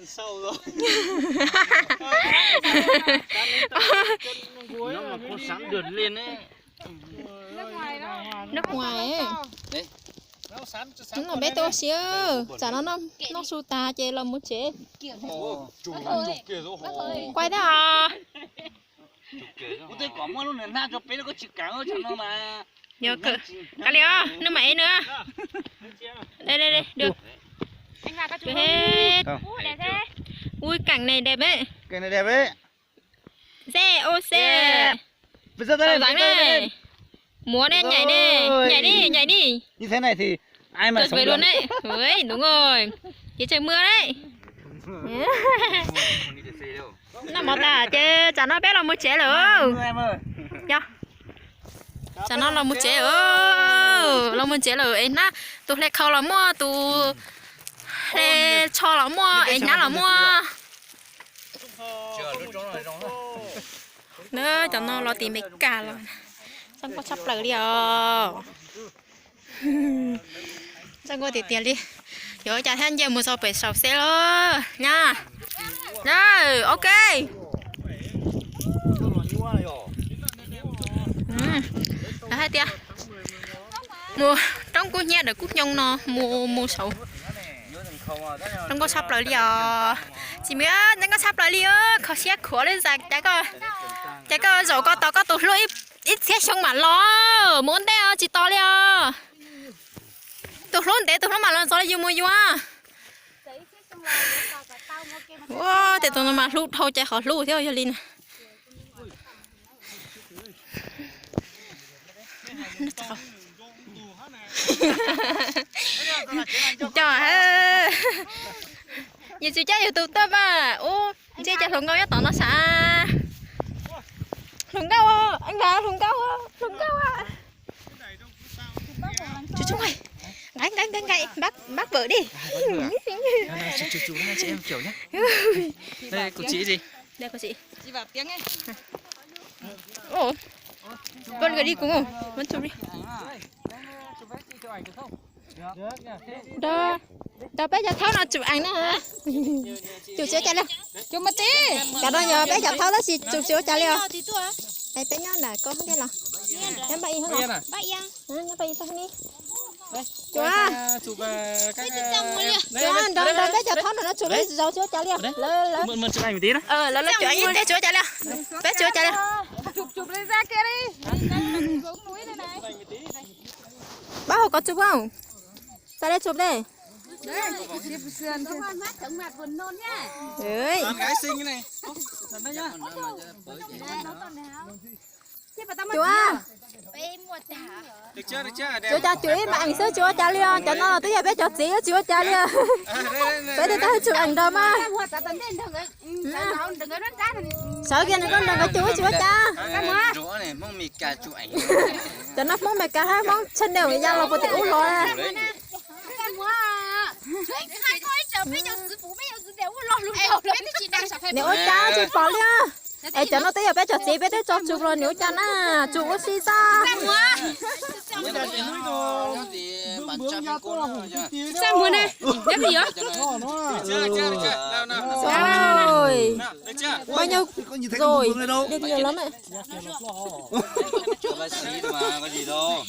sâu rồi. Nó mà có sắn đượt lên ấy. Nước ngoài ấy. Đấy. Đúng là bé to xíu, chả nó su ta chê là muốn chế. Quay đó à. Tôi có mua luôn nè, cho bé nó có chữ cá ở trong nó mà. Nhớ cỡ, cá liều, nước mày nữa. Đây, được. Anh vào các chú Hết. đẹp thế. Ui cảnh này đẹp ấy. Cái này đẹp ấy. Xe, ô xe. Bây giờ đây này. Múa đây, nhảy đi. Như thế này thì ai mà sống về luôn đấy. Ui, đúng rồi. Chỉ trời mưa đấy. Nó mò ta chứ, chả nó bé là một chế nữa. Em ơi. Dạ. Chả nó là một chế là một chế rồi em á, tụi lại khâu là mua, tụi lại cho là mua, em nhá là mua. Nữa, chả nó lo tìm mấy cả rồi. Xong có sắp lại đi à. Xong có tiền đi. Rồi chả thêm giờ một số phải sầu xe luôn nha. Rồi, ok. Hai tia. Mua trong cô nhà để cút nhông nó mua sầu. Trong có sắp lại đi à. Chị biết nó có sắp lại đi á, khó xét khó lên sạch trái có dầu có to có tụt lưỡi ít xét xong mà lo muốn té chỉ to đi à. Tụt lưỡi mà lo sao lại mua à. Wow, để tụi nó mà lút thôi chạy khỏi lút theo cho Linh. Trời ơi. Giờ chú cha YouTube tao mà. Ô, chị cha thùng cao nhất tao nó xa. Thùng cao à, anh gà thùng cao à. Chú ơi. Ngay, bác vợ đi. Chú hai chị em kiểu nhé. Đây của chị gì? Đây của chị. Chị vào tiếng ấy. Ồ. Con gửi đi cùng không? Vẫn chụp đi. Đó bé cho tháo nó chụp ảnh nữa hả? Chụp sữa chạy lên. Chụp một tí. Cả đó nhờ bé cho tháo nó xì chụp sữa chạy lên. Đây bé nhớ là con không biết là. Em bay hả? Bay à? Nó bay sao đi? Chụp các Chúa đó bé cho tháo nó chụp lấy dầu sữa chạy lên. Mượn chụp ảnh một tí đó. Lấy chụp ảnh luôn. Bé sữa chạy lên. Bé sữa chạy lên. Chụp lên ra kia đi. Xuống núi đây này. Bác Hồ có chụp không? Sao đây chụp đây? Đấy, chụp sườn không ăn mắt chống mặt buồn nôn nhá. Đấy. Con gái xinh cái này. Thật đấy nhá. Chúa. Được chưa? Chúa cho chú mà ảnh sữa chúa cho liền, cho nó tới giờ bé cho xí chúa cho liền. Bé đi tới chụp ảnh đâu mà. Sợ kia này con đừng có chúa cho. Chúa này mong mì cà chụp ảnh. Cho nó mong mày cả hai mong chân đều với nhau là có thể uống rồi. Nếu cha chụp bỏ liền. Ê cho nó tới giờ bé cho xí bé tới cho chụp rồi nếu cha nó chụp có xí sao? Sao muốn này? Đẹp gì vậy? Rồi. Bao nhiêu rồi? Được nhiều lắm ạ. Bà xí mà có gì đâu.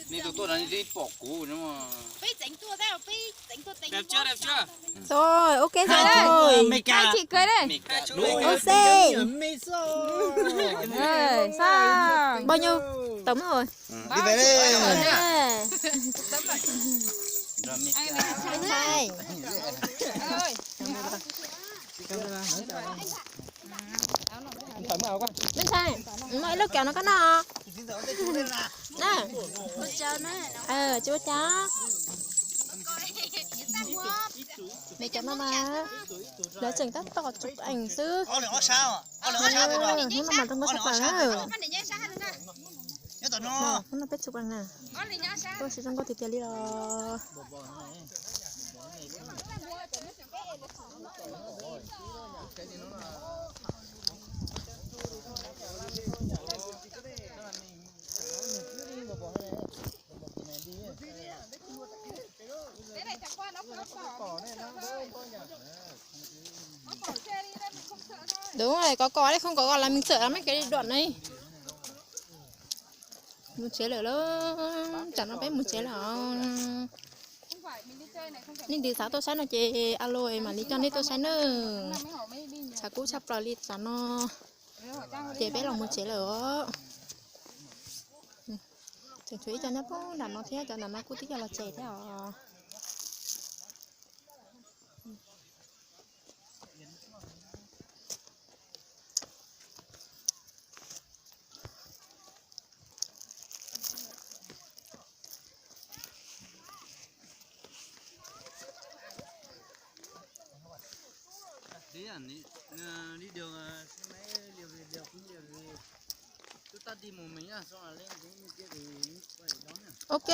Đi tôi là đi bỏ củ nữa mà. Đẹp chưa? Rồi, ok rồi. Hai chị cười đây. Ok. Rồi, sao? Bao nhiêu tấm rồi? Đi về đây. Hai. Bên sai. Mấy lúc kéo nó có nọ. Nè. Chúa chó. Mẹ cho nó mà. Để chừng tắt tọt chụp ảnh sư. Nó mà trong nó sắp vào. Nó biết chụp ảnh nè. Tôi sẽ trong có thịt tiền đi rồi. Thế này chẳng qua nó cỏ này nó rơi. Đúng rồi, có đấy, không có là mình sợ lắm mấy cái đoạn này. Một chế lửa lớn, chẳng nó bé một chế lửa. Không phải mình đi chơi này không phải. Nhưng từ sáng tôi sáng nó chế alo mà lý cho nên tôi sáng nữa. Mấy họ mới đi nhỉ. Chả cú sắp rồi lý sáng nó chế bé lòng một chế lửa. Thằng Thúy cho nó bố làm nó thế cho nó cú tí cho là chế thế à. Đi à, đi đường xe máy điều cũng điều gì. Chúng ta đi một mình à, xong là lên cái kia thì quay đón nhá. Ok.